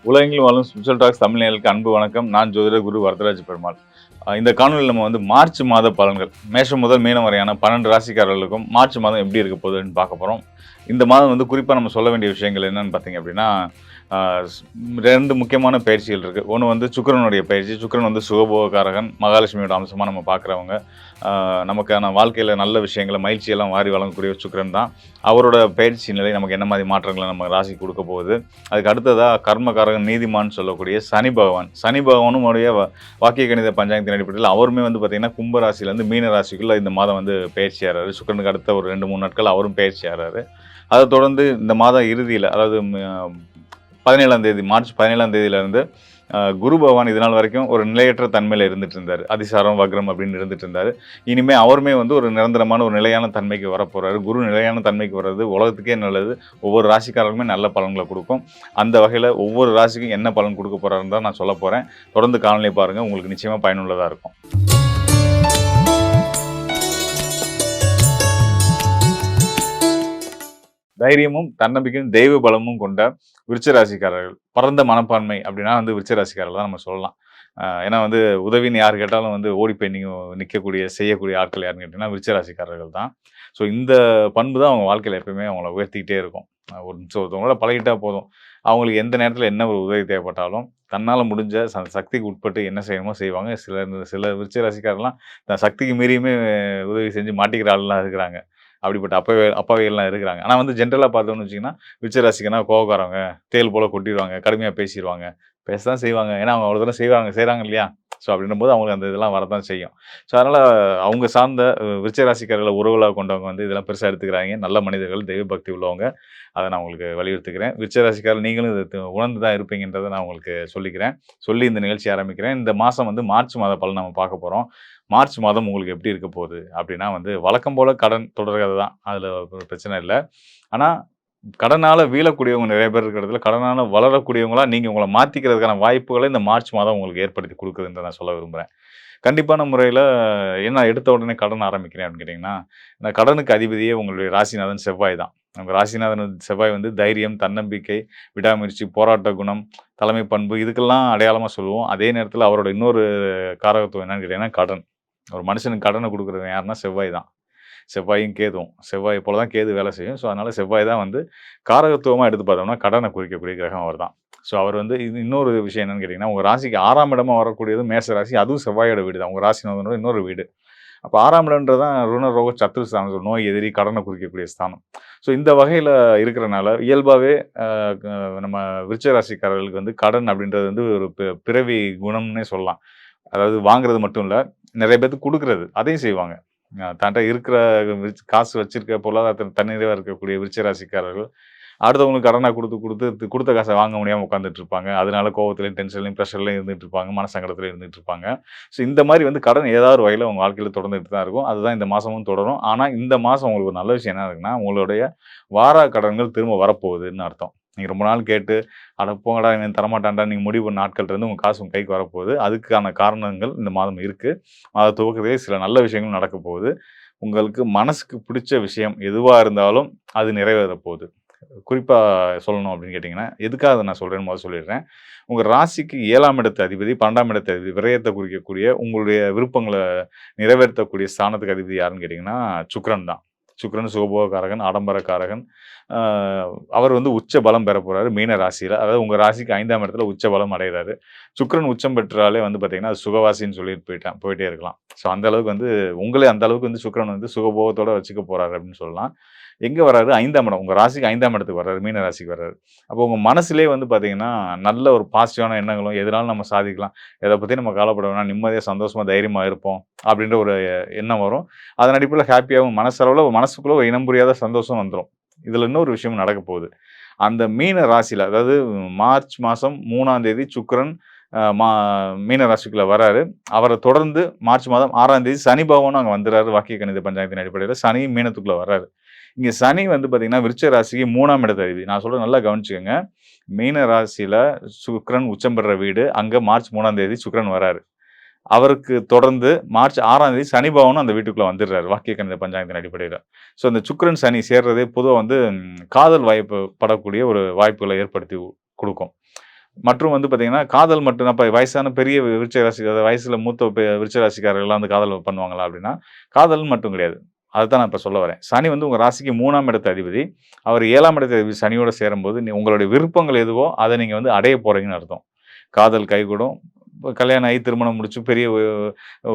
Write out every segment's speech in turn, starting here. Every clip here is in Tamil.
உலகெங்கிலும் வாழும் ஸ்பிரிச்சுவல் டாக்ஸ் தமிழ் நேயர்களுக்கு அன்பு வணக்கம். நான் ஜோதிடர் குரு வரதராஜ பெருமாள். இந்த காணொலியில் நம்ம வந்து மார்ச் மாத பலன்கள், மேஷம் முதல் மீனம் வரையான 12 ராசிக்காரர்களுக்கும் மார்ச் மாதம் எப்படி இருக்க போகுதுன்னு பார்க்க போகிறோம். இந்த மாதம் வந்து குறிப்பாக நம்ம சொல்ல வேண்டிய விஷயங்கள் என்னன்னு பார்த்தீங்க அப்படின்னா, ரெண்டு முக்கியமான பயிற்சிகள் இருக்குது. ஒன்று வந்து சுக்கிரனுடைய பயிற்சி. சுக்கிரன் வந்து சுகபோகக்காரகன், மகாலட்சுமியோட அம்சமாக நம்ம பார்க்குறவங்க. நமக்கான வாழ்க்கையில் நல்ல விஷயங்களை மகிழ்ச்சியெல்லாம் வாரி வழங்கக்கூடிய சுக்கிரன் தான். அவரோட பயிற்சி நிலை நமக்கு என்ன மாதிரி மாற்றங்களை நம்ம ராசி கொடுக்க போகுது. அதுக்கு அடுத்ததாக கர்மகாரகன் நீதிமான் சொல்லக்கூடிய சனி பகவான். சனி பகவானும் உடைய வாக்கிய கணித பஞ்சாங்கத்தின் அடிப்படையில் அவருமே வந்து பார்த்திங்கன்னா கும்ப ராசியிலேருந்து மீன ராசிக்குள்ளே இந்த மாதம் வந்து பயிற்சி ஆகிறாரு. சுக்கிரனுக்கு அடுத்த ஒரு 2-3 நாட்கள் அவரும் பயிற்சி ஆகிறாரு. அதை தொடர்ந்து இந்த மாதம் இறுதியில், அதாவது 17ஆம் தேதி, மார்ச் 17ஆம் தேதியிலேருந்து குரு பகவான் இது நாள் வரைக்கும் ஒரு நிலையற்ற தன்மையில் இருந்துட்டு இருந்தார். அதிசாரம் வக்ரம் அப்படின்னு இருந்துட்டு இருந்தார். இனிமேல் அவருமே வந்து ஒரு நிரந்தரமான ஒரு நிலையான தன்மைக்கு வரப்போகிறாரு. குரு நிலையான தன்மைக்கு வர்றது உலகத்துக்கே நல்லது. ஒவ்வொரு ராசிக்காரர்களுமே நல்ல பலன்களை கொடுக்கும். அந்த வகையில் ஒவ்வொரு ராசிக்கும் என்ன பலன் கொடுக்க போகிறாருன்னு தான் நான் சொல்ல போகிறேன். தொடர்ந்து காணொலி பாருங்கள், உங்களுக்கு நிச்சயமாக பயனுள்ளதாக இருக்கும். தைரியமும் தன்னம்பிக்கையும் தெய்வ பலமும் கொண்ட விருச்சிகராசிக்காரர்கள், பரந்த மனப்பான்மை அப்படின்னா வந்து விருச்சிகராசிக்காரர்கள் தான் நம்ம சொல்லலாம். ஏன்னா வந்து உதவின்னு யார் கேட்டாலும் வந்து ஓடி போய் நிற்கக்கூடிய செய்யக்கூடிய ஆட்கள் யாருன்னு கேட்டிங்கன்னா விருச்சிகராசிக்காரர்கள் தான். ஸோ இந்த பண்பு தான் அவங்க வாழ்க்கையில் எப்பவுமே அவங்கள உயர்த்திக்கிட்டே இருக்கும். ஒருத்தவங்களோட பழகிட்டா போதும், அவங்களுக்கு எந்த நேரத்தில் என்ன ஒரு உதவி தேவைப்பட்டாலும் தன்னால் முடிஞ்ச சக்திக்கு உட்பட்டு என்ன செய்யணுமோ செய்வாங்க. சில விருச்சிகராசிக்காரெல்லாம் தன் சக்திக்கு மீறியுமே உதவி செஞ்சு மாட்டிக்கிற ஆள்லாம் இருக்கிறாங்க. அப்படிப்பட்ட அப்பாவிகள்லாம் இருக்கிறாங்க. ஆனால் வந்து ஜென்ரலாக பார்த்தோம்னு வச்சிங்கன்னா, விருச்சிகராசிக்குன்னா கோவக்காரவங்க, தேள் போல கொட்டிடுவாங்க, கடுமையாக பேசிடுவாங்க. பேச தான் செய்வாங்க. ஏன்னா அவங்க அவ்வளோ தூரம் செய்கிறாங்க இல்லையா? ஸோ அப்படின்னும்போது அவங்களுக்கு அந்த இதெல்லாம் வரதான் செய்யும். ஸோ அதனால் அவங்க சார்ந்த விருச்சிகராசிக்காரர்களை உறவுகளாக கொண்டவங்க வந்து இதெல்லாம் பெருசாக எடுத்துக்கிறாங்க. நல்ல மனிதர்கள், தெய்வ பக்தி உள்ளவங்க. அதை நான் உங்களுக்கு வலியுறுத்துக்கிறேன். விருச்சிகராசிக்காரர் நீங்களும் இதை உணர்ந்து தான் இருப்பீங்கன்றதை நான் உங்களுக்கு சொல்லிக்கிறேன். சொல்லி இந்த நிகழ்ச்சி ஆரம்பிக்கிறேன். இந்த மாதம் வந்து மார்ச் மாத பலன் நம்ம பார்க்க போகிறோம். மார்ச் மாதம் உங்களுக்கு எப்படி இருக்க போகுது அப்படின்னா வந்து வழக்கம் போல் கடன் தொடர்கதை தான். அதில் ஒரு பிரச்சனை இல்லை. ஆனால் கடனால் வீழக்கூடியவங்க நிறைய பேர் இருக்கிறதுல, கடனால் வளரக்கூடியவங்களா நீங்கள் உங்களை மாற்றிக்கிறதுக்கான வாய்ப்புகளை இந்த மார்ச் மாதம் உங்களுக்கு ஏற்படுத்தி கொடுக்குதுன்னு நான் சொல்ல விரும்புகிறேன். கண்டிப்பான முறையில் என்ன எடுத்த உடனே கடன் ஆரம்பிக்கிறேன் அப்படின்னு கேட்டிங்கன்னா, இந்த கடனுக்கு அதிபதியே உங்களுடைய ராசிநாதன் செவ்வாய் தான். உங்கள் ராசிநாதன் செவ்வாய் வந்து தைரியம், தன்னம்பிக்கை, விடாமுயற்சி, போராட்ட குணம், தலைமை பண்பு இதுக்கெல்லாம் அடையாளமாக சொல்லுவோம். அதே நேரத்தில் அவரோட இன்னொரு காரகத்துவம் என்னன்னு கேட்டிங்கன்னா கடன். ஒரு மனுஷனுக்கு கடனை கொடுக்குறது யாருன்னா செவ்வாய் தான். செவ்வாயும் கேதுவும். செவ்வாய் போல தான் கேது வேலை செய்யும். ஸோ அதனால் செவ்வாய் தான் வந்து காரகத்துவமாக எடுத்து பார்த்தோம்னா கடனை குறிக்கக்கூடிய கிரகம் அவர் தான். ஸோ அவர் வந்து இது இன்னொரு விஷயம் என்னன்னு கேட்டிங்கன்னா, உங்கள் ராசிக்கு 6ஆம் இடமா வரக்கூடியது மேஷ ராசி. அதுவும் செவ்வாயோட வீடு தான். உங்கள் ராசிநாதனோட இன்னொரு வீடு. அப்போ 6ஆம் இடம்ன்றது தான் ருண ரோக சத்ரு ஸ்தானம். நோய், எதிரி, கடனை குறிக்கக்கூடிய ஸ்தானம். ஸோ இந்த வகையில் இருக்கிறனால இயல்பாகவே நம்ம விருச்சிக ராசிக்காரர்களுக்கு வந்து கடன் அப்படின்றது வந்து ஒரு பிறவி குணம்னே சொல்லலாம். அதாவது வாங்குறது மட்டும் இல்லை, நிறைய பேருக்கு கொடுக்குறது அதையும் செய்வாங்க. தன்ட்ட இருக்கிற காசு வச்சிருக்க பொருளாதாரத்தில் தன்னிறைவாக இருக்கக்கூடிய விருச்சிக ராசிக்காரர்கள் அடுத்தவங்களுக்கு கடனாக கொடுத்த காசை வாங்க முடியாமல் உட்காந்துட்டு இருப்பாங்க. அதனால கோவத்துலையும், டென்ஷன்லையும், ப்ரெஷர்லையும் இருந்துட்டு இருப்பாங்க. மனசங்கடத்துலையும் இருந்துட்டு இருப்பாங்க. ஸோ இந்த மாதிரி வந்து கடன் ஏதாவது ஒரு வகையில் உங்கள் வாழ்க்கையில் தொடர்ந்துட்டு தான் இருக்கும். அதுதான் இந்த மாதமும் தொடரும். ஆனால் இந்த மாதம் உங்களுக்கு ஒரு நல்ல விஷயம் என்ன இருக்குன்னா, உங்களுடைய வாரா கடன்கள் திரும்ப வரப்போகுதுன்னு அர்த்தம். நீங்கள் ரொம்ப நாள் கேட்டு அட போங்கடா இவன் தரமாட்டான்டா நீங்கள் முடிவு பண்ண நாட்கள் இருந்து உங்கள் காசு உங்கள் கைக்கு வரப்போகுது. அதுக்கான காரணங்கள் இந்த மாதம் இருக்குது. அதை துவக்கத்திலே சில நல்ல விஷயங்கள் நடக்க போகுது. உங்களுக்கு மனசுக்கு பிடிச்ச விஷயம் எதுவாக இருந்தாலும் அது நிறைவேற போகுது. குறிப்பாக சொல்லணும் அப்படின்னு கேட்டிங்கன்னா, எதுக்காக அதை நான் சொல்கிறேன்னு முதல்ல சொல்லிடுறேன். உங்கள் ராசிக்கு 7ஆம் இடத்து அதிபதி, 12ஆம் இடத்து அதிபதி, விரயத்தை குறிக்கக்கூடிய உங்களுடைய விருப்பங்களை நிறைவேற்றக்கூடிய ஸ்தானத்துக்கு அதிபதி யாருன்னு கேட்டிங்கன்னா சுக்கிரன் தான். சுக்கிரன் சுகபோகக்காரகன், ஆடம்பரக்காரகன். அவர் வந்து உச்ச பலம் பெற போகிறாரு மீன ராசியில். அதாவது உங்கள் ராசிக்கு 5ஆம் இடத்துல உச்ச பலம் அடைகிறாரு. சுக்கிரன் உச்சம் பெற்றாலே வந்து பார்த்திங்கன்னா அது சுகவாசின்னு சொல்லிட்டு போயிட்டே இருக்கலாம். ஸோ அந்த அளவுக்கு வந்து உங்களே அந்த அளவுக்கு வந்து சுக்கிரன் வந்து சுகபோகத்தோடு வச்சுக்க போகிறாரு அப்படின்னு சொல்லலாம். எங்கே வராரு? 5ஆம் இடம். உங்கள் ராசிக்கு 5ஆம் இடத்துக்கு வர்றாரு. மீன ராசிக்கு வர்றாரு. அப்போ உங்கள் மனசுலேயே வந்து பார்த்தீங்கன்னா, நல்ல ஒரு பாசிட்டிவான எண்ணங்களும், எதுனாலும் நம்ம சாதிக்கலாம். எதை பற்றி நம்ம கவலைப்பட வேணாம். நிம்மதியாக, சந்தோஷமாக, தைரியமாக இருப்போம். அப்படின்ற ஒரு எண்ணம் வரும். அதன் அடிப்படையில் ஹாப்பியாகவும் மனசுக்குள்ள ஒரு இனம் புரியாத சந்தோஷம் வந்துரும். இதில் இன்னொரு விஷயமும் நடக்க போகுது. அந்த மீன ராசியில், அதாவது மார்ச் மாதம் 3ஆம் தேதி சுக்கிரன் மீன ராசிக்குள்ள வராரு. அவரை தொடர்ந்து மார்ச் மாதம் 6ஆம் தேதி சனி பகவானும் அங்கே வந்துடுறாரு. வாக்கிய கணித பஞ்சாங்கத்தின் அடிப்படையில் சனியும் மீனத்துக்குள்ள வர்றாரு. இங்கே சனி வந்து பார்த்தீங்கன்னா விருச்சிக ராசிக்கு 3ஆம் இடத்து அதிபதி. நான் சொல்கிறேன் நல்லா கவனிச்சுக்கோங்க. மீன ராசியில் சுக்கிரன் உச்சம் பெற வீடு. அங்கே மார்ச் 3ஆம் தேதி சுக்கிரன் வராரு. அவருக்கு தொடர்ந்து மார்ச் 6ஆம் தேதி சனி பகவானும் அந்த வீட்டுக்குள்ளே வந்துடுறாரு. வாக்கிய கணித பஞ்சாங்கத்தின் அடிப்படையில். ஸோ அந்த சுக்கிரன் சனி சேர்றதே பொதுவாக வந்து காதல் வாய்ப்பு படக்கூடிய ஒரு வாய்ப்புகளை ஏற்படுத்தி கொடுக்கும். மற்றும் வந்து பார்த்தீங்கன்னா, காதல் மட்டும் தான். இப்ப வயசான பெரிய விருச்சிக ராசி, அதாவது வயசுல மூத்த விருச்சிக ராசிக்காரர்கள்லாம் வந்து காதல் பண்ணுவாங்களா அப்படின்னா, காதல்ன்னு மட்டும் கிடையாது. அதத்தான் நான் இப்ப சொல்ல வரேன். சனி வந்து உங்க ராசிக்கு 3ஆம் இடத்து அதிபதி. அவர் 7ஆம் இடத்து அதிபதி சனியோட சேரும்போது, உங்களுடைய விருப்பங்கள் எதுவோ அத நீங்க வந்து அடைய போறீங்கன்னு அர்த்தம். காதல் கைகூடும். இப்ப கல்யாணம் ஆகி திருமணம் முடிச்சு பெரிய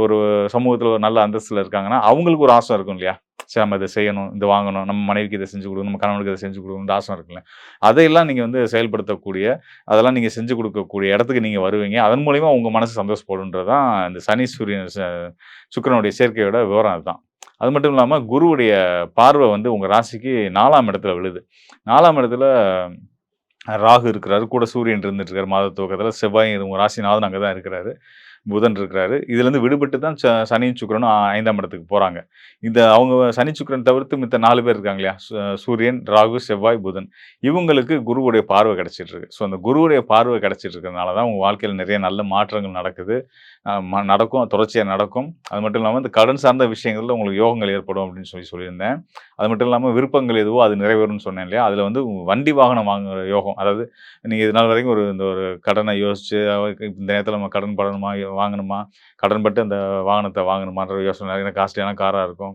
ஒரு சமூகத்துல ஒரு நல்ல அந்தஸ்துல இருக்காங்கன்னா, அவங்களுக்கு ஒரு ஆசை இருக்கும் இல்லையா? சரி நம்ம இத செய்யணும், இத வாங்கணும், நம்ம மனைவிக்கு இத செஞ்சு குடுக்கணும், நம்ம கணவனுக்கு இத செஞ்சு குடுக்கணும்னு ஆசை இருக்குல்ல. அதையெல்லாம் நீங்க வந்து செயல்படுத்தக்கூடிய, அதெல்லாம் நீங்க செஞ்சு குடுக்கக்கூடிய இடத்துக்கு நீங்க வருவீங்க. அதன் மூலியமா உங்க மனசு சந்தோஷப்படும்ன்றது தான் இந்த சனி, சூரியன், சுக்கிரனுடைய சேர்க்கையோட விவரம் அதுதான். அது மட்டும் இல்லாம குருவுடைய பார்வை வந்து உங்க ராசிக்கு 4ஆம் இடத்துல விழுது. 4ஆம் இடத்துல ராகு இருக்கிறாரு. கூட சூரியன் இருந்துட்டு இருக்காரு மாத துவக்கத்துல. செவ்வாயும் உங்க ராசிநாதன் அங்க தான் இருக்கிறாரு. புதன் இருக்கிறாரு. இதுலேருந்து விடுபட்டு தான் சனியும், சுக்கிரனும் 5ஆம் இடத்துக்கு போறாங்க. இந்த அவங்க சனி, சுக்கிரன் தவிர்த்து மித்த 4 பேர் இருக்காங்க இல்லையா? சூரியன், ராகு, செவ்வாய், புதன். இவங்களுக்கு குருவுடைய பார்வை கிடைச்சிட்டு இருக்கு. ஸோ அந்த குருவுடைய பார்வை கிடைச்சிட்டு இருக்கிறதுனால தான் உங்க வாழ்க்கையில நிறைய நல்ல மாற்றங்கள் நடக்குது. நடக்கும். தொடர்ச்சியா நடக்கும். அது மட்டும் இல்லாம இந்த கடன் சார்ந்த விஷயங்கள்ல உங்களுக்கு யோகங்கள் ஏற்படும் அப்படின்னு சொல்லியிருந்தேன். அது மட்டும் இல்லாம விருப்பங்கள் எதுவோ அது நிறைவேறும்னு சொன்னேன் இல்லையா? அதுல வந்து வண்டி வாகனம் வாங்குற யோகம். அதாவது நீங்க இது நாள் வரைக்கும் ஒரு கடன யோசிச்சு, இந்த நேரத்துல நம்ம கடன் படணுமா? வாங்கணுமா? கடன்பட்டு அந்த வாகனத்த வாங்கணுமான்ற யோசனை ஏன்னா காஸ்ட்லியான காரா இருக்கும்.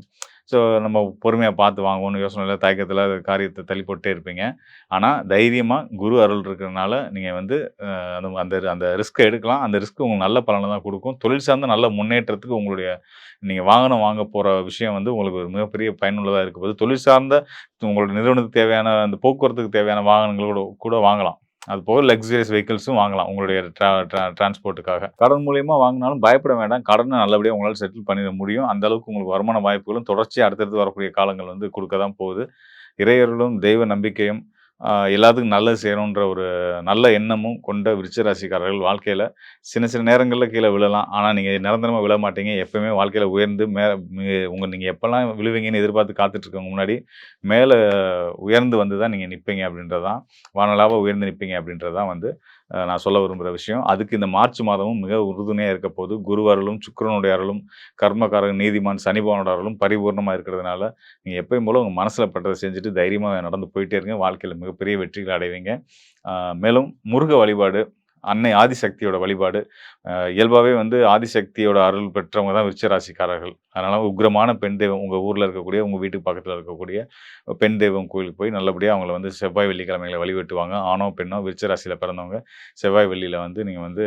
ஸோ நம்ம பொறுமையா பார்த்து வாங்குவோம்னு யோசனையில, தயக்கத்துல காரியத்த தள்ளி போட்டுட்டே இருப்பீங்க. ஆனா தைரியமா குரு அருள் இருக்கிறனால நீங்க வந்து அந்த அந்த அந்த ரிஸ்க்க எடுக்கலாம். அந்த ரிஸ்க் உங்களுக்கு நல்ல பலன தான் குடுக்கும். தொழில் சார்ந்த நல்ல முன்னேற்றத்துக்கு உங்களுடைய நீங்க வாகனம் வாங்க போற விஷயம் வந்து உங்களுக்கு ஒரு மிகப்பெரிய பயனுள்ளதா இருக்க போது. தொழில் சார்ந்த உங்களுடைய நிறுவனத்துக்கு தேவையான அந்த போக்குவரத்துக்கு தேவையான வாகனங்களோட கூட வாங்கலாம். அது போக லக்ஸூரியஸ் வெஹிக்கிள்ஸும் வாங்கலாம். உங்களுடைய டிரான்ஸ்போர்ட்டுக்காக. கடன் மூலியமா வாங்குனாலும் பயப்பட வேண்டாம். கடன நல்லபடியா உங்களால செட்டில் பண்ணிட முடியும். அந்த அளவுக்கு உங்களுக்கு வருமான வாய்ப்புகளும் தொடர்ச்சியா அடுத்தடுத்து வரக்கூடிய காலங்கள் வந்து குடுக்க தான் போகுது. இறையருளும், தெய்வ நம்பிக்கையும், எல்லாத்துக்கும் நல்லது செய்யணுன்ற ஒரு நல்ல எண்ணமும் கொண்ட விருச்சிக ராசிக்காரர்கள் வாழ்க்கையில சின்ன சின்ன நேரங்கள்ல கீழ விழலாம். ஆனா நீங்க நிரந்தரமா விழ மாட்டீங்க. எப்பவுமே வாழ்க்கையில உயர்ந்து நீங்க எப்பலாம் விழுவீங்கன்னு எதிர்பார்த்து காத்துட்டு இருக்கவங்க முன்னாடி, மேல உயர்ந்து வந்து தான் நீங்க நிப்பீங்க அப்படின்றது தான். வானளாவ உயர்ந்து நிப்பீங்க அப்படின்றது தான் வந்து நான் சொல்ல விரும்புற விஷயம். அதுக்கு இந்த மார்ச் மாதமும் மிக உறுதுணையா இருக்க போது. குரு அருளும், சுக்கிரனுடைய அருளும், கர்மகாரகன் நீதிமான் சனி பகவானோட அருளும் பரிபூர்ணமா இருக்கிறதுனால, நீங்க எப்பயும் போல உங்க மனசுல பட்டத செஞ்சுட்டு தைரியமா நடந்து போயிட்டே இருங்க. வாழ்க்கையில மிகப்பெரிய வெற்றிகளை அடைவீங்க. அ மேலும் முருக வழிபாடு, அன்னை ஆதிசக்தியோட வழிபாடு, இயல்பாவே வந்து ஆதிசக்தியோட அருள் பெற்றவங்க தான் விருச்சிக ராசிக்காரர்கள். அதனால உக்கிரமான பெண் தெய்வம் உங்க ஊர்ல இருக்கக்கூடிய, உங்க வீட்டுக்கு பக்கத்துல இருக்கக்கூடிய பெண் தெய்வம் கோயிலுக்கு போய் நல்லபடியா அவங்கள வந்து செவ்வாய், வெள்ளிக்கிழமைகள்ல வழிபட்டுவாங்க. ஆணோ, பெண்ணோ விருச்சிக ராசியில பிறந்தவங்க செவ்வாய், வெள்ளியில வந்து நீங்க வந்து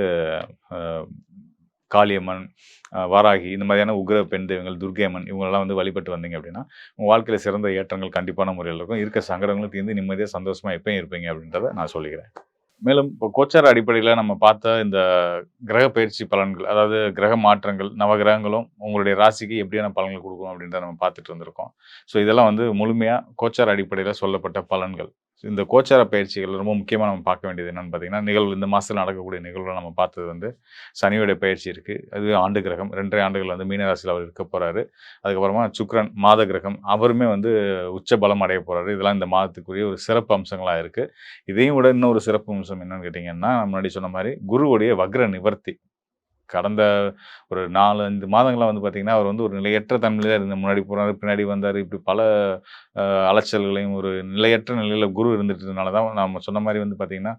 அ காளியம்மன், வாராகி இந்த மாதிரியான உக்கிர பெண் தெய்வங்கள், துர்க்கை அம்மன் இவங்களெல்லாம் வந்து வழிபட்டு வந்தீங்க அப்படின்னா, உங்க வாழ்க்கையில சிறந்த ஏற்றங்கள் கண்டிப்பான முறையில இருக்கும். இருக்க சங்கடங்களும் தீர்ந்து நிம்மதியா, சந்தோஷமா எப்பயும் இருப்பீங்க அப்படின்றத நான் சொல்லிக்கிறேன். மேலும் இப்போ கோச்சார அடிப்படையில நம்ம பார்த்த இந்த கிரக பயிற்சி பலன்கள், அதாவது கிரக மாற்றங்கள், நவகிரகங்களும் உங்களுடைய ராசிக்கு எப்படியான பலன்கள் குடுக்கும் அப்படின்றத நம்ம பார்த்துட்டு வந்திருக்கோம். ஸோ இதெல்லாம் வந்து முழுமையா கோச்சார அடிப்படையில சொல்லப்பட்ட பலன்கள். இந்த கோச்சார பயிற்சிகள் ரொம்ப முக்கியமா நம்ம பார்க்க வேண்டியது என்னன்னு பார்த்தீங்கன்னா, நிகழ்வு இந்த மாசத்துல நடக்கக்கூடிய நிகழ்வுல நம்ம பார்த்தது வந்து சனியோட பயிற்சி இருக்கு. அது ஆண்டு கிரகம் 2 1/2 ஆண்டுகள் வந்து மீன ராசியில அவர் இருக்க போறாரு. அதுக்கப்புறமா சுக்கிரன் மாத கிரகம் அவருமே வந்து உச்ச பலம் அடைய போறாரு. இதெல்லாம் இந்த மாதத்துக்குரிய ஒரு சிறப்பு அம்சங்களா இருக்கு. இதையும் விட இன்னும் ஒரு சிறப்பு அம்சம் என்னன்னு கேட்டீங்கன்னா, முன்னாடி சொன்ன மாரி குருவுடைய வக்ர நிவர்த்தி. கடந்த ஒரு 4, 5 மாதங்களா வந்து பார்த்தீங்கன்னா, அவர் வந்து ஒரு நிலையற்ற தன்மையில தான் முன்னாடி போனாரு, பின்னாடி வந்தாரு. இப்படி பல அலைச்சல்களையும் ஒரு நிலையற்ற நிலையில குரு இருந்துட்டதுனால தான் நாம சொன்ன மாரி வந்து பார்த்தீங்கன்னா,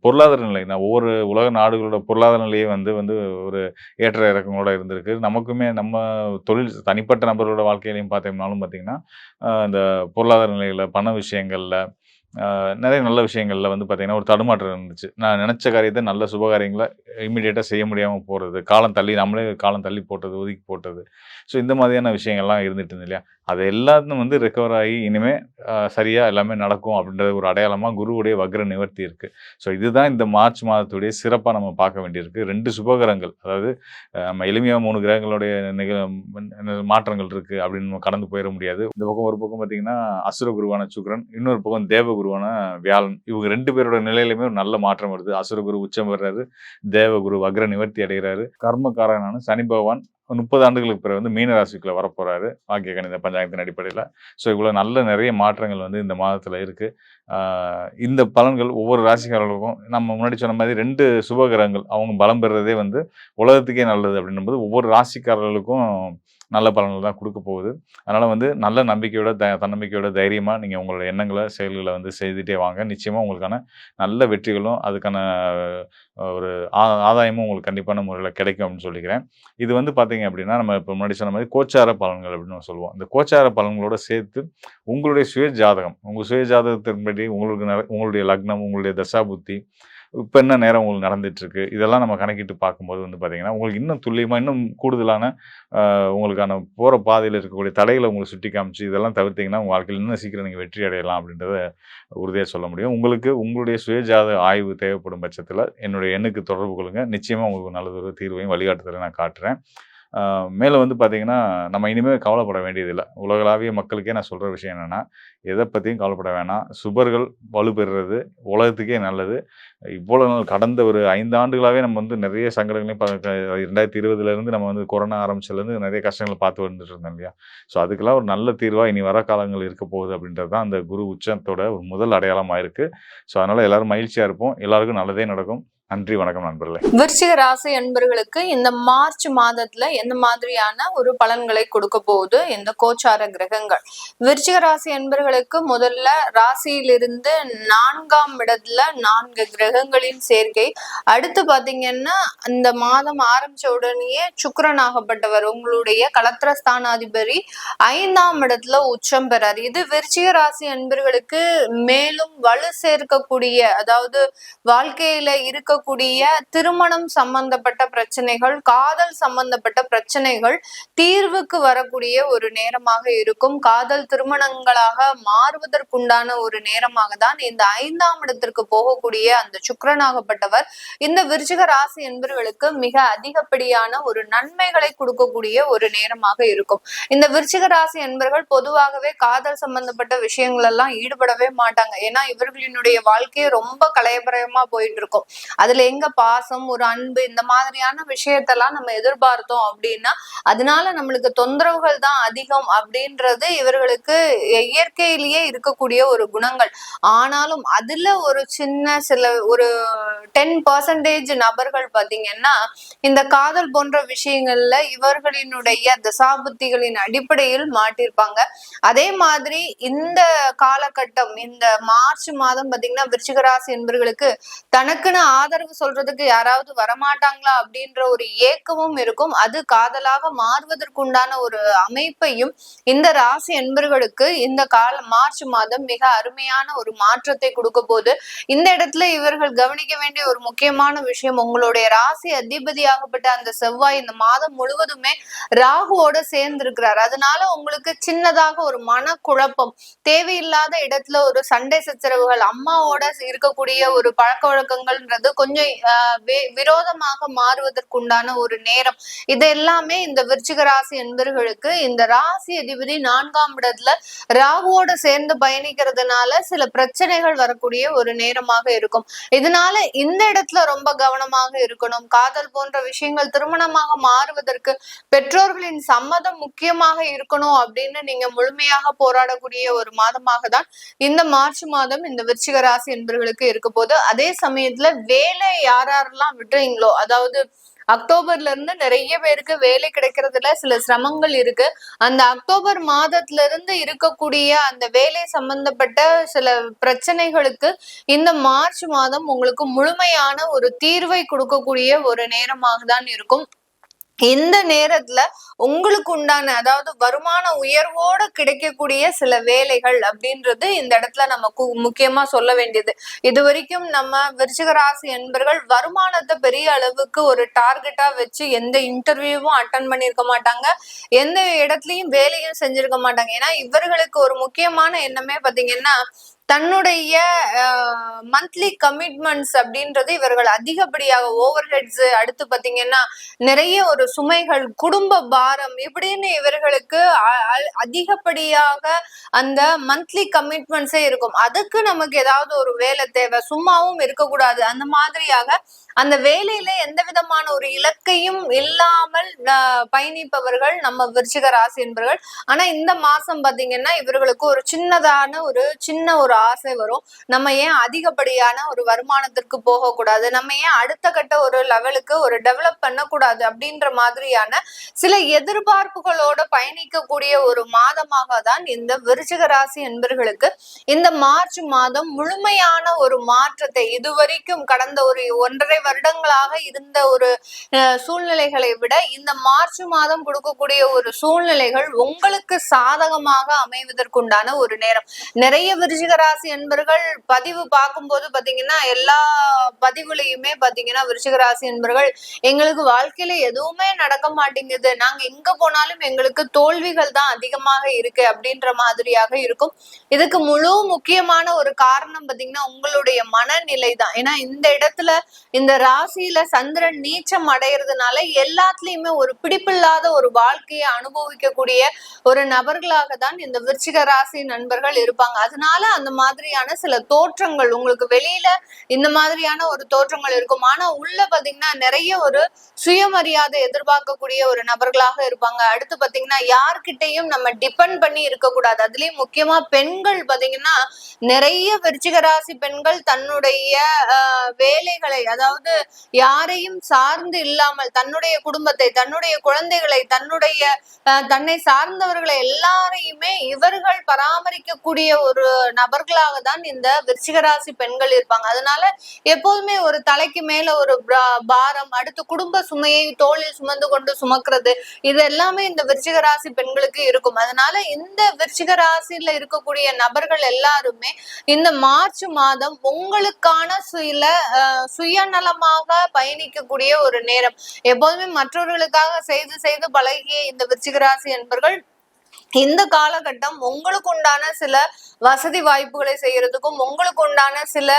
பொருளாதார நிலை ஒவ்வொரு உலக நாடுகளோட பொருளாதார நிலையே வந்து வந்து ஒரு ஏற்ற இறக்கங்களோட இருந்திருக்கு. நமக்குமே நம்ம தொழில் தனிப்பட்ட நபரோட வாழ்க்கையிலயும் பார்த்தோம்னாலும் பார்த்தீங்கன்னா, இந்த பொருளாதார நிலையில, பண விஷயங்கள்ல நெறைய நல்ல விஷயங்கள்ல வந்து பார்த்தீங்கன்னா, ஒரு தடுமாற்றம் இருந்துச்சு. நான் நெனச்ச காரியத்த நல்ல சுப காரியங்கள இம்மீடியட்டா செய்ய முடியாம போறது. காலம் தள்ளி நம்மளே காலம் தள்ளி போட்டது, ஒதுக்கி போட்டது. ஸோ இந்த மாதிரியான விஷயங்கள்லாம் இருந்துட்டு இருந்தது இல்லையா? அது எல்லாத்தும் வந்து ரெக்கவர் ஆகி இனிமே சரியா எல்லாமே நடக்கும் அப்படின்ற ஒரு அடையாளமா குருவுடைய வக்ர நிவர்த்தி இருக்கு. ஸோ இதுதான் இந்த மார்ச் மாதத்துடைய சிறப்பா நம்ம பார்க்க வேண்டியிருக்கு. 2 சுபகிரகங்கள் அதாவது நம்ம எளிமையா 3 கிரகங்களுடைய மாற்றங்கள் இருக்கு அப்படின்னு நம்ம கடந்து போயிற முடியாது. இந்த பக்கம் ஒரு பக்கம் பார்த்தீங்கன்னா, அசுர குருவான சுக்கிரன், இன்னொரு பக்கம் தேவ குருவான வியாழன். இவங்க 2 பேரோட நிலையிலுமே ஒரு நல்ல மாற்றம் வருது. அசுர குரு உச்சம் பெறுறாரு. தேவகுரு வக்ர நிவர்த்தி அடைகிறாரு. கர்மகாரகனான சனி பகவான் 30 ஆண்டுகளுக்கு பிறகு வந்து மீன ராசிக்குள்ள வரப்போறாரு. வாக்கிய கணித பஞ்சாங்கத்தின் அடிப்படையில. ஸோ இவ்வளோ நல்ல நிறைய மாற்றங்கள் வந்து இந்த மாதத்துல இருக்கு. ஆ இந்த பலன்கள் ஒவ்வொரு ராசிக்காரர்களுக்கும் நம்ம முன்னாடி சொன்ன மாதிரி 2 சுப கிரகங்கள் அவங்க பலம் பெறுறதே வந்து உலகத்துக்கே நல்லது அப்படின்னும்போது ஒவ்வொரு ராசிக்காரர்களுக்கும் நல்ல பலன்கள் தான் குடுக்க போகுது. அதனால வந்து நல்ல நம்பிக்கையோட, தன்னம்பிக்கையோட தைரியமா நீங்க உங்களோட எண்ணங்கள, செயல்கள வந்து செய்துட்டே வாங்க. நிச்சயமா உங்களுக்கான நல்ல வெற்றிகளும், அதுக்கான ஒரு ஆதாயமும் உங்களுக்கு கண்டிப்பான முறையில கிடைக்கும் அப்படின்னு சொல்லிக்கிறேன். இது வந்து பார்த்தீங்க அப்படின்னா, நம்ம இப்ப முன்னாடி சொன்ன மாரி கோச்சார பலன்கள் அப்படின்னு நம்ம சொல்லுவோம். இந்த கோச்சார பலன்களோட சேர்த்து உங்களுடைய சுய ஜாதகம், உங்க சுய ஜாதகத்தின்படி உங்களுக்கு உங்களுடைய லக்னம், உங்களுடைய தசாபுத்தி, இப்ப என்ன நேரம் உங்களுக்கு நடந்துட்டுருக்கு, இதெல்லாம் நம்ம கணக்கிட்டு பார்க்கும்போது வந்து பார்த்தீங்கன்னா, உங்களுக்கு இன்னும் துல்லியமா, இன்னும் கூடுதலான உங்களுக்கான போற பாதையில இருக்கக்கூடிய தடைகள உங்களுக்கு சுட்டி காமிச்சு, இதெல்லாம் தவிர்த்தீங்கன்னா, உங்க வாழ்க்கையில இன்னும் சீக்கிரம் நீங்க வெற்றி அடையலாம் அப்படின்றத உறுதியா சொல்ல முடியும். உங்களுக்கு உங்களுடைய சுயஜாத ஆய்வு தேவைப்படும் பட்சத்தில, என்னுடைய எண்ணுக்கு தொடர்பு கொள்ளுங்க. நிச்சயமா உங்களுக்கு நல்லதொரு தீர்வையும், வழிகாட்டுதலையும் நான் காட்டுறேன். ஆ மேலும் வந்து பார்த்தீங்கன்னா, நம்ம இனிமே கவலைப்பட வேண்டியதில்ல. உலகளாவிய மக்களுக்கே நான் சொல்ற விஷயம் என்னன்னா, எத பத்தியும் கவலைப்பட வேணாம். சுபர்கள் வலுப்பெறுறது உலகத்துக்கே நல்லது. இவ்வளோ நாள் கடந்த ஒரு 5 ஆண்டுகளாவே நம்ம வந்து நெறைய சங்கடங்களையும் 2020லேருந்து நம்ம வந்து கொரோனா ஆரம்பிச்சதுலேருந்து நெறைய கஷ்டங்கள பார்த்து வந்துட்டு இருந்தோம் இல்லையா? ஸோ அதுக்கெல்லாம் ஒரு நல்ல தீர்வா இனி வர காலங்கள் இருக்க போகுது அப்படின்றது தான் அந்த குரு உச்சத்தோட ஒரு முதல் அடையாளமா இருக்கு. ஸோ அதனால எல்லாரும் மகிழ்ச்சியா இருப்போம். எல்லாருக்கும் நல்லதே நடக்கும். நன்றி, வணக்கம் நண்பர்களே. விருச்சிக ராசி அன்பர்களுக்கு இந்த மார்ச் மாதத்துல எந்த மாதிரியான ஒரு பலன்களை கொடுக்க போகுது இந்த கோச்சார கிரகங்கள்? விருச்சிக ராசி அன்பர்களுக்கு முதல்ல ராசியிலிருந்து 4ஆம் இடத்துல 4 கிரகங்களின் சேர்க்கை. அடுத்து பாத்தீங்கன்னா இந்த மாதம் ஆரம்பிச்ச உடனேயே சுக்கிரன் ஆகப்பட்டவர் உங்களுடைய களத்திரஸ்தானாதிபதி 5ஆம் இடத்துல உச்சம் பெறார். இது விருச்சிக ராசி அன்பர்களுக்கு மேலும் வலு சேர்க்கக்கூடிய, அதாவது வாழ்க்கையில இருக்கக்கூடிய திருமணம் சம்பந்தப்பட்ட பிரச்சனைகள், காதல் சம்பந்தப்பட்ட பிரச்சனைகள் தீர்வுக்கு வரக்கூடிய ஒரு நேரமாக இருக்கும். காதல் திருமணங்களாக மாறுவதற்குண்டான ஒரு நேரமாக தான் இந்த 5ஆம் இடத்திற்கு போகக்கூடிய அந்த சுக்கிரனாகப்பட்டவர் இந்த விருச்சிக ராசி என்பவர்களுக்கு மிக அதிகப்படியான ஒரு நன்மைகளை கொடுக்கக்கூடிய ஒரு நேரமாக இருக்கும். இந்த விருச்சிக ராசி என்பவர்கள் பொதுவாகவே காதல் சம்பந்தப்பட்ட விஷயங்கள் எல்லாம் ஈடுபடவே மாட்டாங்க. ஏன்னா இவர்களினுடைய வாழ்க்கையை ரொம்ப கலையபரமா போயிட்டு இருக்கும். அதுல எங்க பாசம், ஒரு அன்பு, இந்த மாதிரியான விஷயத்தெல்லாம் நம்ம எதிர்பார்த்தோம் அப்படின்னா அதனால நம்மளுக்கு தொந்தரவுகள் தான் அதிகம் அப்படின்றது இவர்களுக்கு இயற்கையிலேயே இருக்கக்கூடிய ஒரு குணங்கள். ஆனாலும் அதுல ஒரு சில ஒரு 10% நபர்கள் பாத்தீங்கன்னா இந்த காதல் போன்ற விஷயங்கள்ல இவர்களினுடைய தசாபுத்திகளின் அடிப்படையில் மாட்டிருப்பாங்க. அதே மாதிரி இந்த காலகட்டம், இந்த மார்ச் மாதம் பாத்தீங்கன்னா விருச்சிக ராசி என்பவர்களுக்கு தனக்குன்னு ஆதரவு சொல்றதுக்கு யாராவது வரமாட்டாங்களா அப்படின்ற ஒரு ஏக்கமும் இருக்கும். அது காதலாக மாறுவதற்குண்டான ஒரு அமைப்பையும் இந்த ராசி என்பர்களுக்கு இந்த மார்ச் மாதம் மிக அருமையான ஒரு மாற்றத்தை கொடுக்க போது. இந்த இடத்துல இவர்கள் கவனிக்க வேண்டிய ஒரு முக்கியமான விஷயம், உங்களுடைய ராசி அதிபதியாகப்பட்ட அந்த செவ்வாய் இந்த மாதம் முழுவதுமே ராகுவோட சேர்ந்து இருக்கிறார். அதனால உங்களுக்கு சின்னதாக ஒரு மனக்குழப்பம், தேவையில்லாத இடத்துல ஒரு சண்டை சச்சரவுகள், அம்மாவோட இருக்கக்கூடிய ஒரு பழக்க வழக்கங்கள்ன்றது கொஞ்சம் விரோதமாக மாறுவதற்குண்டான ஒரு நேரம். இது எல்லாமே இந்த விருச்சிக ராசி என்பவர்களுக்கு இந்த ராசி அதிபதி 4ஆம் இடத்துல ராகுவோட சேர்ந்து பயணிக்கிறதுனால சில பிரச்சனைகள் வரக்கூடிய ஒரு நேரமாக இருக்கும். இதனால இந்த இடத்துல ரொம்ப கவனமாக இருக்கணும். காதல் போன்ற விஷயங்கள் திருமணமாக மாறுவதற்கு பெற்றோர்களின் சம்மதம் முக்கியமாக இருக்கணும் அப்படின்னு நீங்க முழுமையாக போராடக்கூடிய ஒரு மாதமாக தான் இந்த மார்ச் மாதம் இந்த விருச்சிக ராசி என்பவர்களுக்கு இருக்க போது. அதே சமயத்துல வேலை யாரெல்லாம் விட்டுறீங்களோ, அதாவது அக்டோபர்ல இருந்து நிறைய பேருக்கு வேலை கிடைக்கிறதுல சில சிரமங்கள் இருக்கு. அந்த அக்டோபர் மாதத்துல இருந்து இருக்கக்கூடிய அந்த வேலை சம்பந்தப்பட்ட சில பிரச்சனைகளுக்கு இந்த மார்ச் மாதம் உங்களுக்கு முழுமையான ஒரு தீர்வை கொடுக்கக்கூடிய ஒரு நேரமாக தான் இருக்கும். இந்த நேரத்துல உங்களுக்கு உண்டான, அதாவது வருமான உயர்வோட கிடைக்கக்கூடிய சில வேலைகள் அப்படின்றது இந்த இடத்துல நமக்கு முக்கியமா சொல்ல வேண்டியது. இது வரைக்கும் நம்ம விருச்சிக ராசி என்பர்கள் வருமானத்தை பெரிய அளவுக்கு ஒரு டார்கெட்டா வச்சு எந்த இன்டர்வியூவும் அட்டன் பண்ணிருக்க மாட்டாங்க, எந்த இடத்துலயும் வேலையும் செஞ்சிருக்க மாட்டாங்க. ஏன்னா இவர்களுக்கு ஒரு முக்கியமான எண்ணமே பாத்தீங்கன்னா தன்னுடைய மந்த்லி கமிட்மெண்ட்ஸ் அப்படின்றது இவர்கள் அதிகப்படியாக ஓவர் ஹெட்ஸ், அடுத்து பாத்தீங்கன்னா நிறைய ஒரு சுமைகள், குடும்ப பாரம் இப்படின்னு இவர்களுக்கு அதிகப்படியாக அந்த மந்த்லி கமிட்மெண்ட்ஸே இருக்கும். அதுக்கு நமக்கு ஏதாவது ஒரு வேலை தேவை, சும்மாவும் இருக்கக்கூடாது. அந்த மாதிரியாக அந்த வேலையில எந்த விதமான ஒரு இலக்கையும் இல்லாமல் பயணிப்பவர்கள் நம்ம விருச்சிக ராசி என்பவர்கள். ஆனா இந்த மாசம் பாத்தீங்கன்னா இவர்களுக்கு ஒரு சின்ன ஒரு ஆசை வரும். நம்ம ஏன் அதிகப்படியான ஒரு வருமானத்திற்கு போகக்கூடாது, நம்ம ஏன் அடுத்த கட்ட ஒரு லெவலுக்கு ஒரு டெவலப் பண்ணக்கூடாது அப்படின்ற மாதிரியான சில எதிர்பார்ப்புகளோட பயணிக்கக்கூடிய ஒரு மாதமாக தான் இந்த விருச்சிக ராசி என்பர்களுக்கு இந்த மார்ச் மாதம் முழுமையான ஒரு மாற்றத்தை, இதுவரைக்கும் கடந்த ஒரு 1.5 வருடங்களாக இருந்த ஒரு சூழ்நிலைகளை விட இந்த மார்ச் மாதம் கொடுக்கக்கூடிய ஒரு சூழ்நிலைகள் உங்களுக்கு சாதகமாக அமைவதற்குண்டான ஒரு நேரம். நிறைய விருச்சிக ராசி என்பர்கள் பதிவு பார்க்கும்போது பாத்தீங்கன்னா எல்லா பதிவுலையுமே பாத்தீங்கன்னா விருச்சிக ராசி என்பர்கள் எங்களுக்கு வாழ்க்கையில எதுவுமே நடக்க மாட்டேங்குது, நாங்க எங்க போனாலும் எங்களுக்கு தோல்விகள் தான் அதிகமாக இருக்கு அப்படின்ற மாதிரியாக இருக்கும். இதுக்கு முழு முக்கியமான ஒரு காரணம் பாத்தீங்கன்னா உங்களுடைய மனநிலை தான். ஏன்னா இந்த இடத்துல இந்த ராசியில சந்திரன் நீச்சம் அடைகிறதுனால எல்லாத்துலயுமே ஒரு பிடிப்பில்லாத ஒரு வாழ்க்கையை அனுபவிக்கக்கூடிய ஒரு நபர்களாக தான் இந்த விருச்சிக ராசி நண்பர்கள் இருப்பாங்க. அதனால அந்த மாதிரியான சில தோற்றங்கள் உங்களுக்கு வெளியில இந்த மாதிரியான ஒரு தோற்றங்கள் இருக்கும். ஆனா உள்ள பாத்தீங்கன்னா நிறைய ஒரு சுயமரியாதை எதிர்பார்க்கக்கூடிய ஒரு நபர்களாக இருப்பாங்க. அடுத்து பாத்தீங்கன்னா யார்கிட்டையும் நம்ம டிபெண்ட் பண்ணி இருக்கக்கூடாது. அதுலயும் முக்கியமா பெண்கள் பாத்தீங்கன்னா நிறைய விருச்சிக ராசி பெண்கள் தன்னுடைய வேலைகளை, அதாவது யாரையும் சார்ந்து இல்லாமல் தன்னுடைய குடும்பத்தை, தன்னுடைய குழந்தைகளை, தன்னை சார்ந்தவர்களை எல்லாரையுமே இவர்கள் பராமரிக்கக்கூடிய ஒரு நபர்களாக தான் இந்த விருச்சிக ராசி பெண்கள் இருப்பாங்க. அதனால எப்போதுமே ஒரு தலைக்கு மேல ஒரு பாரம், அடுத்து குடும்ப சுமையை தோளில் சுமந்து கொண்டு சுமக்கிறது, இது எல்லாமே இந்த விருச்சிக ராசி பெண்களுக்கு இருக்கும். அதனால இந்த விருச்சிக ராசியில இருக்கக்கூடிய நபர்கள் எல்லாருமே இந்த மார்ச் மாதம் உங்களுக்கான சில சுயநலமாக பயணிக்கக்கூடிய ஒரு நேரம். எப்போதுமே மற்றவர்களுக்காக செய்து பழகிய இந்த விருச்சிக ராசி என்பர்கள் இந்த காலகட்டம் உங்களுக்கு உண்டான சில வசதி வாய்ப்புகளை செய்யறதுக்கும், உங்களுக்கு உண்டான சில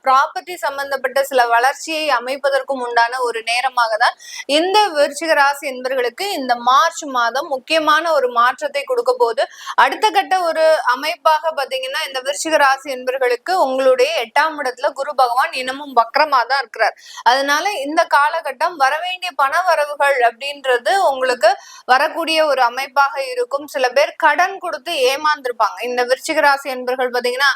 ப்ராப்பர்ட்டி சம்பந்தப்பட்ட சில வளர்ச்சியை அமைப்பதற்கும் உண்டான ஒரு நேரமாக தான் இந்த விருச்சிக ராசி என்பர்களுக்கு இந்த மார்ச் மாதம் முக்கியமான ஒரு மாற்றத்தை கொடுக்க போது. அடுத்த கட்ட ஒரு அமைப்பாக பாத்தீங்கன்னா இந்த விருச்சிக ராசி என்பர்களுக்கு உங்களுடைய 8ஆம் இடத்துல குரு பகவான் இன்னமும் வக்ரமா தான் இருக்கிறார். அதனால இந்த காலகட்டம் வரவேண்டிய பண வரவுகள் அப்படின்றது உங்களுக்கு வரக்கூடிய ஒரு அமைப்பாக இருக்கும். சில பேர் கடன் கொடுத்து ஏமாந்துருப்பாங்க. இந்த விருச்சிக ராசி என்பர்கள் பாத்தீங்கன்னா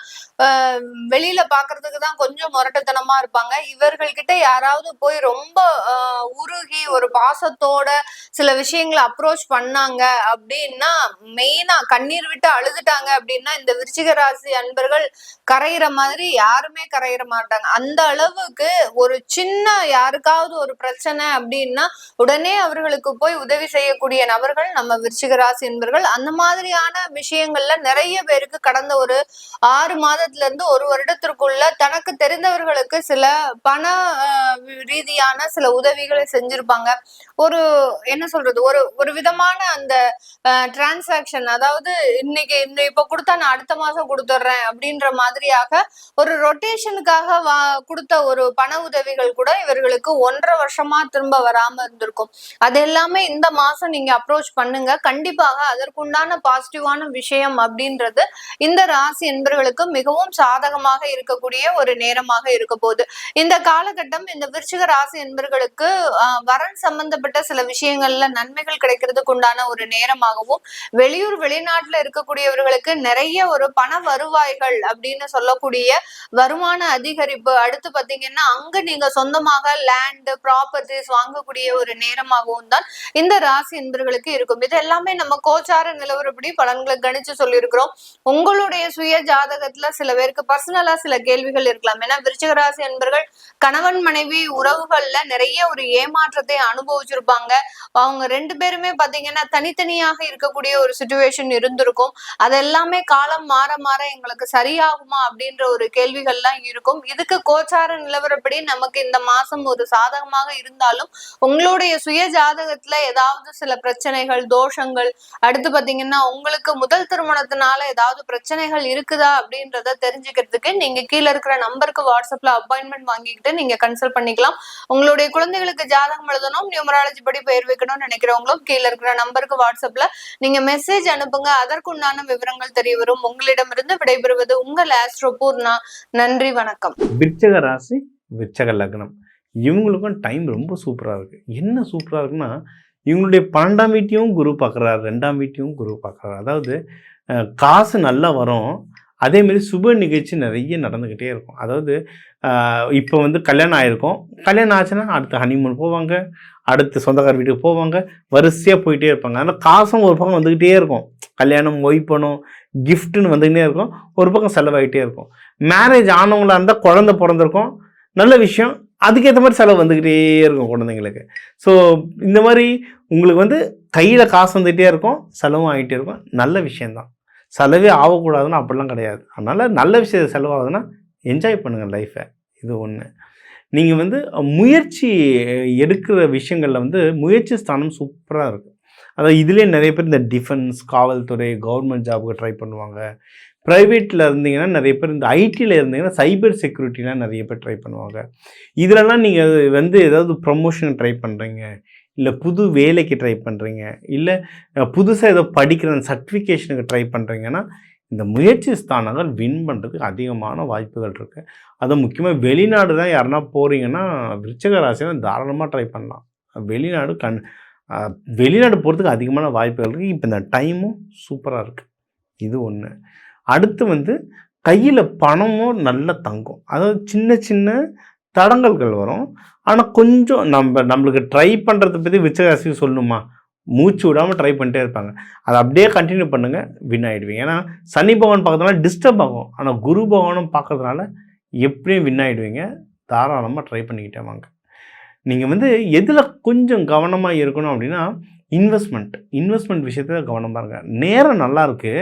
வெளியில பாக்குறதுக்கு தான் கொஞ்சம் முரட்டுத்தனமா இருப்பாங்க. இவர்கள் கிட்ட யாராவது போய் ரொம்ப உருகி ஒரு பாசத்தோட சில விஷயங்களை அப்ரோச் பண்ணாங்க அப்படின்னா, மெயினா கண்ணீர் விட்டு அழுதுட்டாங்க அப்படின்னா இந்த விருச்சிக ராசி அன்பர்கள் கரையிற மாதிரி யாருமே கரையிற மாட்டாங்க. அந்த அளவுக்கு ஒரு சின்ன யாருக்காவது ஒரு பிரச்சனை அப்படின்னா உடனே அவர்களுக்கு போய் உதவி செய்யக்கூடிய நபர்கள் நம்ம விருச்சிக ராசி என்பர்கள். அந்த மாதிரியான விஷயங்கள்ல நிறைய பேருக்கு கடந்த ஒரு 6 மாதத்துல இருந்து 1 வருடத்திற்குள்ள தனக்கு தெரிந்தவர்களுக்கு சில பண ரீதியான சில உதவிகளை செஞ்சிருப்பாங்க. ஒரு என்ன சொல்றது, ஒரு விதமான அந்த டிரான்சாக்சன், அதாவது இன்னைக்கு இப்ப கொடுத்தா நான் அடுத்த மாசம் கொடுத்துட்றேன் அப்படின்ற மாதிரியாக ஒரு ரொட்டேஷனுக்காக கொடுத்த ஒரு பண உதவிகள் கூட இவர்களுக்கு 1.5 வருஷமா திரும்ப வராம இருந்திருக்கும். அது எல்லாமே இந்த மாசம் நீங்க அப்ரோச் பண்ணுங்க. கண்டிப்பாக அதற்குண்டான பாசிட்டிவான விஷயம் அப்படின்றது இந்த ராசி என்பர்களுக்கு மிகவும் சாதகமாக இருக்கக்கூடிய ஒரு நேரமாக இருக்க போகுது. இந்த காலகட்டம் இந்த விருச்சிக ராசி என்பர்களுக்கு வரன் சம்பந்தப்பட்ட சில விஷயங்கள்ல நன்மைகள் கிடைக்கிறதுக்கு உண்டான ஒரு நேரமாகவும், வெளியூர் வெளிநாட்டுல இருக்கக்கூடியவர்களுக்கு நிறைய ஒரு பண வருவாய்கள் அப்படின்னு சொல்லக்கூடிய வருமான அதிகரிப்பு, அடுத்து பாத்தீங்கன்னா அங்க நீங்க சொந்தமாக லேண்ட் ப்ராப்பர்ட்டிஸ் வாங்கக்கூடிய ஒரு நேரமாகவும் தான் இந்த ராசி என்பர்களுக்கு இருக்கும். இது எல்லாமே நம்ம கோச்சார நிலவரப்படி பலன்களை கணிச்சு சொல்லியிருக்கிறோம். உங்களுடைய சுய ஜாதகத்துல சில பேருக்கு பர்சனலா சில கேள்விகள் இருக்கலாம். ஏன்னா விருச்சிக ராசி என்பர்கள் கணவன் மனைவி உறவுகள்ல நிறைய ஒரு ஏமாற்றத்தை அனுபவிச்சிருப்பாங்க. அவங்க 2 பேருமே பாத்தீங்கன்னா தனித்தனியாக இருக்கக்கூடிய ஒரு சிச்சுவேஷன் இருந்திருக்கும். அதெல்லாமே காலம் மாற மாற எங்களுக்கு சரியாகுமா அப்படின்ற ஒரு கேள்விகள்லாம் இருக்கும். இதுக்கு கோச்சார நிலவரப்படி நமக்கு இந்த மாசம் ஒரு சாதகமாக இருந்தாலும் உங்களுடைய சுய ஜாதகத்துல ஏதாவது சில பிரச்சனைகள், தோஷங்கள், அடுத்து பாத்தீங்கன்னா உங்களுக்கு முதல் திருமணத்தினால ஏதாவது பிரச்சனைகள் இருக்குதா அப்படின்றத தெரிஞ்சுக்கிறதுக்கு நீங்க கீழே இருக்கிற நம்பருக்கு வாட்ஸ்அப்ல அப்பாயின்மெண்ட் வாங்கிக்கிட்டு நீங்க கன்சல்ட் பண்ணிக்கலாம். உங்களுடைய குழந்தைகளுக்கு ஜாதகம் எழுதணும், நியூமராலஜி படி பெயர் வைக்கணும்னு நினைக்கிறவங்களும் கீழே இருக்கிற நம்பருக்கு வாட்ஸ்அப்ல நீங்க மெசேஜ் அனுப்புங்க. அதற்குண்டான விவரங்கள் தெரிய வரும். உங்களிடமிருந்து விடைபெறுவது உங்கள் ஆஸ்ட்ரோ பூர்ணா. நன்றி, வணக்கம். விருச்சிக ராசி, விருச்சிக லக்னம், இவங்களுக்கும் டைம் ரொம்ப சூப்பராக இருக்குது. என்ன சூப்பராக இருக்குன்னா, இவங்களுடைய 12ஆம் வீட்டையும் குரு பார்க்குறாரு, 2ஆம் வீட்டையும் குரு பார்க்குறாரு. அதாவது காசு நல்லா வரும். அதேமாரி சுப நிகழ்ச்சி நிறைய நடந்துக்கிட்டே இருக்கும். அதாவது இப்போ வந்து கல்யாணம் ஆகிருக்கும், கல்யாணம் ஆச்சுன்னா அடுத்து ஹனிமூன் போவாங்க, அடுத்து சொந்தக்கார வீட்டுக்கு போவாங்க, வரிசையாக போயிட்டே இருப்பாங்க. ஆனால் காசும் ஒரு பக்கம் வந்துக்கிட்டே இருக்கும். கல்யாணம், ஒய்ப்பணும், கிஃப்ட்டுன்னு வந்துக்கிட்டே இருக்கும், ஒரு பக்கம் செலவாகிட்டே இருக்கும். மேரேஜ் ஆனவங்களாக இருந்தால் குழந்தை பிறந்திருக்கும், நல்ல விஷயம், அதுக்கேற்ற மாதிரி செலவு வந்துக்கிட்டே இருக்கும் குழந்தைங்களுக்கு. ஸோ இந்த மாதிரி உங்களுக்கு வந்து கையில் காசு வந்துகிட்டே இருக்கும், செலவும் ஆகிட்டே இருக்கும், நல்ல விஷயந்தான். செலவே ஆகக்கூடாதுன்னு அப்படிலாம் கிடையாது. அதனால் நல்ல விஷயம் செலவாகுதுன்னா என்ஜாய் பண்ணுங்கள் லைஃப்பை. இது ஒன்று. நீங்கள் வந்து முயற்சி எடுக்கிற விஷயங்களில் வந்து முயற்சி ஸ்தானம் சூப்பராக இருக்குது. அதாவது இதுலேயே நிறைய பேர் இந்த டிஃபென்ஸ், காவல்துறை, கவர்மெண்ட் ஜாபுக்கு ட்ரை பண்ணுவாங்க. ப்ரைவேட்டில் இருந்தீங்கன்னா நிறைய பேர் இந்த ஐடியில் இருந்தீங்கன்னா சைபர் செக்யூரிட்டிலாம் நிறைய பேர் ட்ரை பண்ணுவாங்க. இதிலலாம் நீங்கள் வந்து ஏதாவது ப்ரமோஷன் ட்ரை பண்ணுறீங்க, இல்லை புது வேலைக்கு ட்ரை பண்ணுறீங்க, இல்லை புதுசாக ஏதோ படிக்கிற சர்டிஃபிகேஷனுக்கு ட்ரை பண்ணுறீங்கன்னா இந்த முயற்சி ஸ்தானங்கள் வின் பண்ணுறதுக்கு அதிகமான வாய்ப்புகள் இருக்குது. அதுவும் முக்கியமாக வெளிநாடு தான் யாருன்னா போகிறீங்கன்னா விருச்சிக ராசியில் தாராளமாக ட்ரை பண்ணலாம். வெளிநாடு போகிறதுக்கு அதிகமான வாய்ப்புகள் இருக்குது. இப்போ இந்த டைமும் சூப்பராக இருக்குது. இது ஒன்று. அடுத்து வந்து கையில் பணமும் நல்ல தங்கும். அதாவது சின்ன சின்ன தடங்கல்கள் வரும், ஆனால் கொஞ்சம் நம்மளுக்கு ட்ரை பண்ணுறதை பற்றி விருச்சிக ராசிக்கு சொல்லணுமா, மூச்சு விடாமல் ட்ரை பண்ணிட்டே இருப்பாங்க. அதை அப்படியே கண்டினியூ பண்ணுங்கள், வின் ஆகிடுவீங்க. ஏன்னா சனி பகவான் பார்க்கறதுனால டிஸ்டர்ப் ஆகும், ஆனால் குரு பகவானும் பார்க்கறதுனால எப்படியும் வின் ஆகிடுவீங்க. தாராளமாக ட்ரை பண்ணிக்கிட்டே வாங்க. நீங்கள் வந்து எதில் கொஞ்சம் கவனமாக இருக்கணும் அப்படின்னா இன்வெஸ்ட்மெண்ட் விஷயத்தில் கவனமாக இருங்க. நேரம் நல்லா இருக்குது,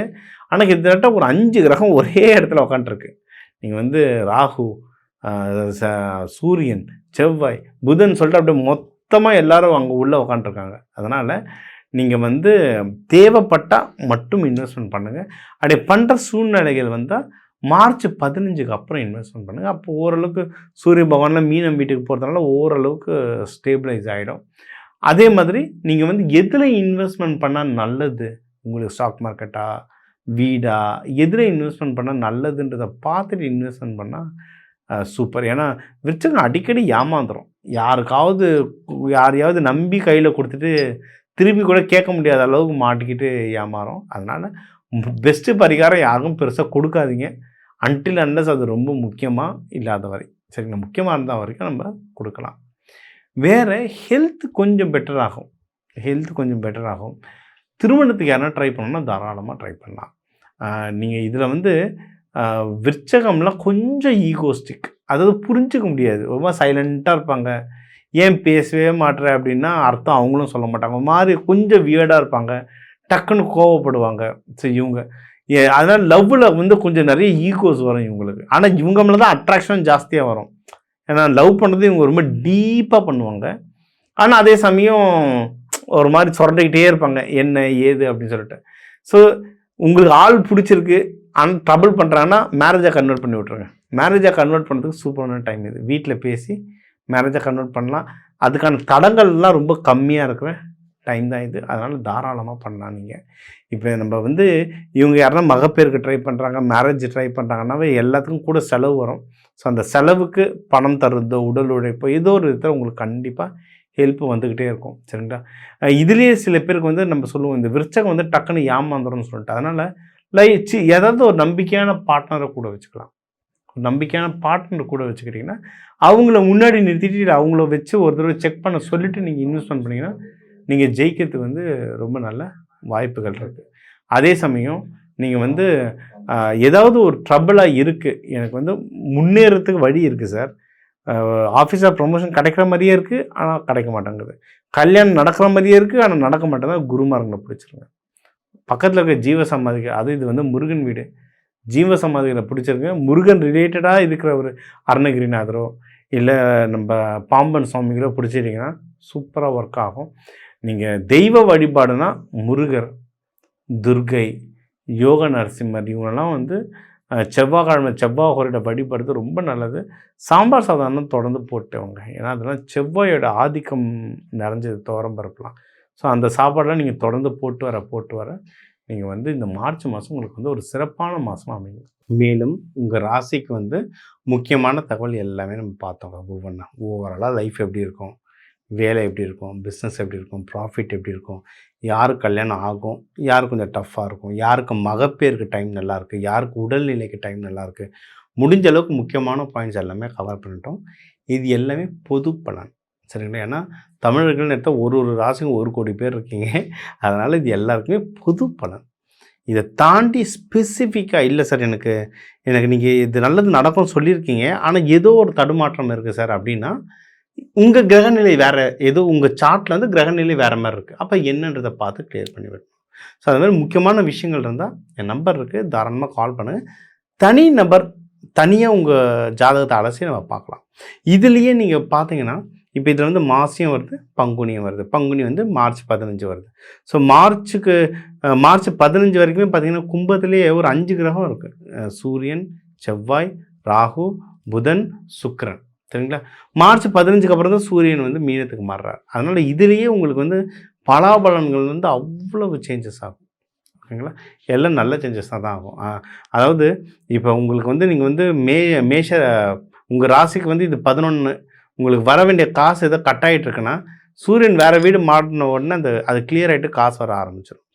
ஆனால் கிட்டத்தட்ட ஒரு 5 கிரகம் ஒரே இடத்துல உட்காந்துருக்கு. நீங்கள் வந்து ராகு, சூரியன், செவ்வாய், புதன் சொல்லிட்டு அப்படியே மொத்தமாக எல்லோரும் அங்கே உள்ளே உட்காந்துருக்காங்க. அதனால் நீங்கள் வந்து தேவைப்பட்டால் மட்டும் இன்வெஸ்ட்மெண்ட் பண்ணுங்கள். அப்படி பண்ணுற சூழ்நிலைகள் வந்தால் மார்ச் 15க்கு அப்புறம் இன்வெஸ்ட்மெண்ட் பண்ணுங்கள். அப்போ ஓரளவுக்கு சூரிய பகவானில் மீனம் வீட்டுக்கு போகிறதுனால ஓரளவுக்கு ஸ்டேபிளைஸ் ஆகிடும். அதே மாதிரி நீங்கள் வந்து எதில் இன்வெஸ்ட்மெண்ட் பண்ணால் நல்லது, உங்களுக்கு ஸ்டாக் மார்க்கெட்டா, வீடா, எதில் இன்வெஸ்ட்மெண்ட் பண்ணால் நல்லதுன்றதை பார்த்துட்டு இன்வெஸ்ட்மெண்ட் பண்ணால் சூப்பர். ஏன்னா விருச்சிகம் அடிக்கடி ஏமாந்துடும். யாரையாவது நம்பி கையில் கொடுத்துட்டு திருப்பி கூட கேட்க முடியாத அளவுக்கு மாட்டிக்கிட்டு ஏமாறும். அதனால் பெஸ்ட்டு பரிகாரம் யாருக்கும் பெருசாக கொடுக்காதீங்க, அன்டில் அன்லஸ் அது ரொம்ப முக்கியமாக இல்லாத வரை. சரிங்களா, முக்கியமாக இருந்தால் வரைக்கும் நம்ம கொடுக்கலாம். வேறு ஹெல்த் கொஞ்சம் பெட்டராகும். திருமணத்துக்கு யாருன்னா ட்ரை பண்ணணும்னா தாராளமாக ட்ரை பண்ணலாம். நீங்கள் இதில் வந்து விருச்சகம்லாம் கொஞ்சம் ஈகோஸ்டிக், அதாவது புரிஞ்சிக்க முடியாது, ரொம்ப சைலண்ட்டாக இருப்பாங்க. ஏன் பேசவே மாட்டுற அப்படின்னா அர்த்தம் அவங்களும் சொல்ல மாட்டாங்க, மாதிரி கொஞ்சம் வியர்டாக இருப்பாங்க, டக்குன்னு கோவப்படுவாங்க. சரி, இவங்க அதனால் லவ்வில் வந்து கொஞ்சம் நிறைய ஈகோஸ் வரும் இவங்களுக்கு. ஆனால் இவங்க மேலே தான் அட்ராக்ஷன் ஜாஸ்தியாக வரும். ஏன்னா லவ் பண்ணுறது இவங்க ரொம்ப டீப்பாக பண்ணுவாங்க. ஆனால் அதே சமயம் ஒரு மாதிரி சொரண்டிக்கிட்டே இருப்பாங்க, என்ன ஏது அப்படின்னு சொல்லிட்டு. ஸோ உங்களுக்கு ஆள் பிடிச்சிருக்கு, ட்ரபிள் பண்ணுறாங்கன்னா மேரேஜாக கன்வெர்ட் பண்ணி விட்ருங்க. மேரேஜாக கன்வெர்ட் பண்ணுறதுக்கு சூப்பரான டைம் இது. வீட்டில் பேசி மேரேஜாக கன்வெர்ட் பண்ணலாம். அதுக்கான தடங்கள்லாம் ரொம்ப கம்மியாக இருக்கிற டைம் தான் இது. அதனால் தாராளமாக பண்ணலாம். நீங்கள் இப்போ நம்ம வந்து இவங்க யாருன்னா மகப்பேருக்கு ட்ரை பண்ணுறாங்க, மேரேஜ் ட்ரை பண்ணுறாங்கன்னாவே எல்லாத்துக்கும் கூட செலவு வரும். ஸோ அந்த செலவுக்கு பணம் தருதோ, உடல் உழைப்போ, ஏதோ ஒரு விதத்தில் உங்களுக்கு கண்டிப்பாக ஹெல்ப் வந்துக்கிட்டே இருக்கும். சரிங்களா, இதுலேயே சில பேருக்கு வந்து நம்ம சொல்லுவோம், இந்த விருச்சகம் வந்து டக்குன்னு ஏமாந்துரும்னு சொல்லிட்டு. அதனால் ஏதாவது ஒரு நம்பிக்கையான பார்ட்னரை கூட வச்சுக்கலாம். நம்பிக்கையான பார்ட்னர் கூட வச்சுக்கிட்டிங்கன்னா அவங்கள முன்னாடி நிறுத்திட்டு அவங்கள வச்சு ஒரு தடவை செக் பண்ண சொல்லிவிட்டு நீங்கள் இன்வெஸ்ட்மெண்ட் பண்ணிங்கன்னா நீங்கள் ஜெயிக்கிறதுக்கு வந்து ரொம்ப நல்ல வாய்ப்புகள் இருக்குது. அதே சமயம் நீங்கள் வந்து ஏதாவது ஒரு ட்ரபிளாக இருக்குது, எனக்கு வந்து முன்னேறத்துக்கு வழி இருக்குது சார், ஆஃபீஸில் ப்ரொமோஷன் கிடைக்கிற மாதிரியே இருக்குது ஆனால் கிடைக்க மாட்டேங்குது, கல்யாணம் நடக்கிற மாதிரியே இருக்குது ஆனால் நடக்க மாட்டேங்குது, குருமார்களை பிடிச்சிருங்க. பக்கத்தில் இருக்க ஜீவசமாதிகள், அது இது வந்து முருகன் வீடு, ஜீவசமாதிகளை பிடிச்சிருங்க. முருகன் ரிலேட்டடாக இருக்கிற ஒரு அருணகிரிநாதரோ இல்லை நம்ம பாம்பன் சுவாமிகளோ பிடிச்சிட்டிங்கன்னா சூப்பராக ஒர்க் ஆகும். நீங்கள் தெய்வ வழிபாடுனா முருகர், துர்கை, யோக நரசிம்மர், இவங்கெல்லாம் வந்து செவ்வாய்க்கிழமை செவ்வாய் ஹோரையோட வழிபடுறது ரொம்ப நல்லது. சாம்பார் சாதம் தொடர்ந்து போட்டுவாங்க, ஏன்னா அதெல்லாம் செவ்வாயோட ஆதிக்கம் நிறைஞ்சது, துவரம் பருப்புலாம். ஸோ அந்த சாப்பாடெலாம் நீங்கள் தொடர்ந்து போட்டு வர நீங்கள் வந்து இந்த மார்ச் மாதம் உங்களுக்கு வந்து ஒரு சிறப்பான மாதமாக அமையும். மேலும் உங்கள் ராசிக்கு வந்து முக்கியமான தகவல் எல்லாமே நம்ம பார்த்தோங்க. ஓவராலாக லைஃப் எப்படி இருக்கும், வேலை எப்படி இருக்கும், பிஸ்னஸ் எப்படி இருக்கும், ப்ராஃபிட் எப்படி இருக்கும், யாருக்கு கல்யாணம் ஆகும், யாருக்கு கொஞ்சம் டஃப்பாக இருக்கும், யாருக்கு மகப்பேருக்கு டைம் நல்லாயிருக்கு, யாருக்கு உடல்நிலைக்கு டைம் நல்லாயிருக்கு, முடிஞ்ச அளவுக்கு முக்கியமான பாயிண்ட்ஸ் எல்லாமே கவர் பண்ணிட்டோம். இது எல்லாமே பொது பலன், சரிங்களா? ஏன்னா தமிழர்கள்னு எடுத்தால் ஒரு ராசிக்கும் 1 கோடி பேர் இருக்கீங்க. அதனால் இது எல்லாருக்குமே பொது பலன். இதை தாண்டி ஸ்பெசிஃபிக்காக இல்லை சார், எனக்கு நீங்கள் இது நல்லது நடக்கும்னு சொல்லியிருக்கீங்க, ஆனால் ஏதோ ஒரு தடுமாற்றம் இருக்குது சார் அப்படின்னா, உங்கள் கிரகநிலை வேறு, ஏதோ உங்கள் சார்ட்டில் வந்து கிரகநிலை வேறு மாதிரி இருக்குது. அப்போ என்னன்றதை பார்த்து கிளியர் பண்ணி விடணும். ஸோ அது மாதிரி முக்கியமான விஷயங்கள் இருந்தால் என் நம்பர் இருக்குது, தாராளமாக கால் பண்ணுங்கள். தனி நபர் தனியாக உங்கள் ஜாதகத்தை அலசி நம்ம பார்க்கலாம். இதுலேயே நீங்கள் பார்த்தீங்கன்னா, இப்போ இதில் வந்து மாசியம் வருது, பங்குனியும் வருது. பங்குனி வந்து மார்ச் 15 வருது. ஸோ மார்ச் 15 வரைக்குமே பார்த்தீங்கன்னா கும்பத்திலேயே ஒரு 5 கிரகம் இருக்குது. சூரியன், செவ்வாய், ராகு, புதன், சுக்கிரன், சரிங்களா? மார்ச் 15க்கு அப்புறம் தான் சூரியன் வந்து மீனத்துக்கு மாறுறார். அதனால் இதுலேயே உங்களுக்கு வந்து பலாபலன்கள் வந்து அவ்வளவு சேஞ்சஸ் ஆகும், ஓகேங்களா? எல்லாம் நல்ல சேஞ்சஸ் தான் ஆகும். அதாவது இப்போ உங்களுக்கு வந்து நீங்கள் வந்து மேஷ உங்கள் ராசிக்கு வந்து இது 11, உங்களுக்கு வர வேண்டிய காசு ஏதோ கட் ஆகிட்டு இருக்குன்னா, சூரியன் வேறு வீடு மாறின உடனே அது கிளியர் ஆகிட்டு காசு வர ஆரம்பிச்சிடும்.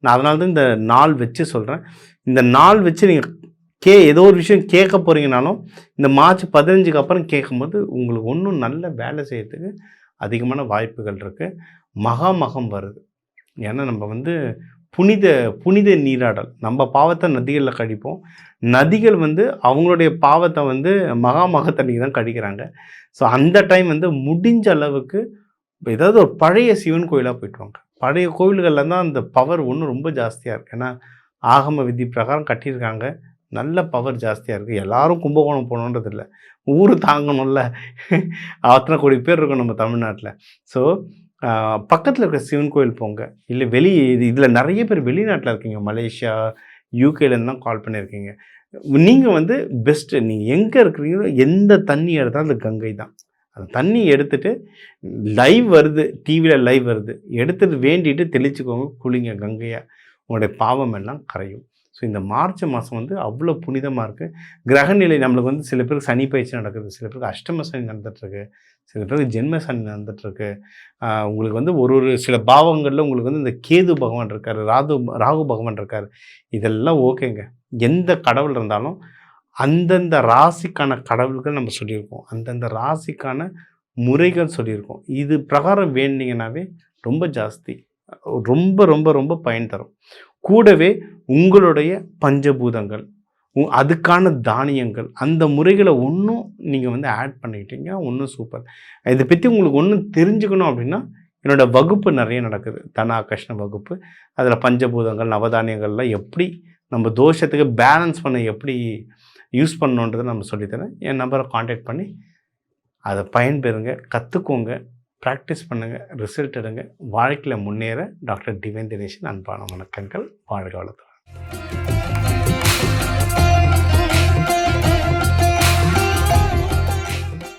நான் அதனால தான் இந்த நாள் வச்சு சொல்கிறேன். இந்த நாள் வச்சு நீங்கள் ஏதோ ஒரு விஷயம் கேட்க போகிறீங்கனாலும் இந்த மார்ச் 15க்கு அப்புறம் கேட்கும்போது உங்களுக்கு ஒன்றும் நல்ல வேலை செய்யறதுக்கு அதிகமான வாய்ப்புகள் இருக்குது. மகம் வருது. ஏன்னா நம்ம வந்து புனித நீராடல், நம்ம பாவத்தை நதிகளில் கழிப்போம். நதிகள் வந்து அவங்களுடைய பாவத்தை வந்து மக தண்ணிக்கு தான் கழிக்கிறாங்க. ஸோ அந்த டைம் வந்து முடிஞ்ச அளவுக்கு ஏதாவது ஒரு பழைய சிவன் கோயிலாக போய்ட்டு வாங்க. பழைய கோவில்களில் தான் அந்த பவர் ஒன்றும் ரொம்ப ஜாஸ்தியாக இருக்குது. ஏன்னா ஆகம விதி பிரகாரம் கட்டியிருக்காங்க, நல்ல பவர் ஜாஸ்தியாக இருக்குது. எல்லாரும் கும்பகோணம் போகணுன்றது இல்லை, ஊர் தாங்கணும்ல. அத்தனை கோடி பேர் இருக்கும் நம்ம தமிழ்நாட்டில். ஸோ பக்கத்தில் இருக்கிற சிவன் கோயில் போங்க. இல்லை இதில் நிறைய பேர் வெளிநாட்டில் இருக்கீங்க, மலேசியா, யூகேலேருந்து தான் கால் பண்ணியிருக்கீங்க. நீங்கள் வந்து பெஸ்ட்டு, நீங்கள் எங்கே இருக்கிறீங்களோ எந்த தண்ணி எடுத்தாலும் அது கங்கை தான். அந்த தண்ணி எடுத்துகிட்டு லைவ் வருது, டிவியில் லைவ் வருது, எடுத்துகிட்டு வேண்டிட்டு தெளிச்சுக்கோங்க, குளிங்க கங்கையாக, உங்களுடைய பாவம் எல்லாம் கரையும். ஸோ இந்த மார்ச் மாதம் வந்து அவ்வளோ புனிதமாக இருக்குது. கிரகநிலை நம்மளுக்கு வந்து சில பேருக்கு சனி பயிற்சி நடக்குது, சில பேருக்கு அஷ்டம சனி நடந்துகிட்ருக்கு, சில பேருக்கு ஜென்ம சனி நடந்துகிட்ருக்கு. உங்களுக்கு வந்து ஒரு சில பாவங்களில் உங்களுக்கு வந்து இந்த கேது பகவான் இருக்கார், ராகு பகவான் இருக்கார். இதெல்லாம் ஓகேங்க. எந்த கடவுள் இருந்தாலும் அந்தந்த ராசிக்கான கடவுள்கள் நம்ம சொல்லியிருக்கோம், அந்தந்த ராசிக்கான முறைகள் சொல்லியிருக்கோம். இது பிரகாரம் வேண்டிங்கன்னாவே ரொம்ப ஜாஸ்தி, ரொம்ப ரொம்ப ரொம்ப பயன் தரும். கூடவே உங்களுடைய பஞ்சபூதங்கள், அதுக்கான தானியங்கள், அந்த முறைகளை ஒன்றும் நீங்கள் வந்து ஆட் பண்ணிக்கிட்டீங்க, ஒன்றும் சூப்பர். இதை பற்றி உங்களுக்கு ஒன்றும் தெரிஞ்சுக்கணும் அப்படின்னா என்னோடய வகுப்பு நிறைய நடக்குது, தனாகர்ஷ்ண வகுப்பு. அதில் பஞ்சபூதங்கள், நவதானியங்கள்லாம் எப்படி நம்ம தோஷத்துக்கு பேலன்ஸ் பண்ண எப்படி யூஸ் பண்ணணுன்றதை நம்ம சொல்லித்தரேன். என் நம்பரை காண்டாக்ட் பண்ணி அதை பயன்பெறுங்க, கற்றுக்கோங்க, ப்ராக்டிஸ் பண்ணுங்கள், ரிசல்ட் எடுங்க. வாழ்க்கையில் முன்னேற டாக்டர் டிவைன் தினேஷன் அன்பான வணக்கங்கள். வாழ்க வளத்துடன்.